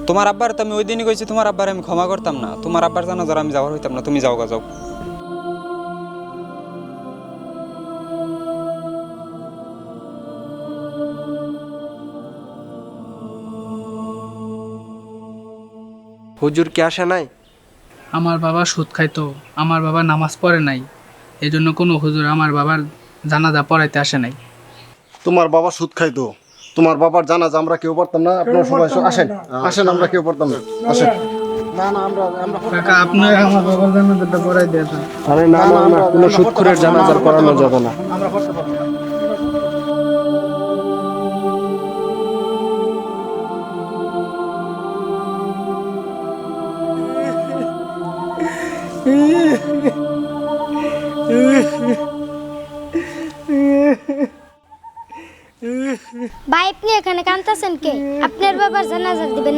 তোমার আব্বার তো আমি ওই দিনই কইছি, তোমার আব্বার আমি ক্ষমা করতাম না, তোমার আব্বার জানাজার আমি যাওয়ার হইতাম না, তুমি যাও গা যাও। হুজুর কি আসে নাই? আমার বাবা সুদ খাইতো, আমার বাবা নামাজ পড়ে নাই, এই জন্য কোনো হুজুর আমার বাবার জানাজা পড়াইতে আসে নাই। তোমার বাবা সুদ খাইতো, তোমার বাবার জানাজা আমরা কেউ পড়তাম না। আপনারা সবাই আসেন আসেন, আমরা কেউ পড়তাম না, আসেন। না না, আমরা আমরা কাকা আপনি আমার বাবার জানাজাটা পড়াই দিয়ে দেন। আরে না না না, কোনো সুদখোরের জানাজা করানো যাবে না। আমরা পড়তে পারবো না। ভাই আপনি এখানে কাঁদতেছেন কে? আপনার বাবার জানাজা দিবেন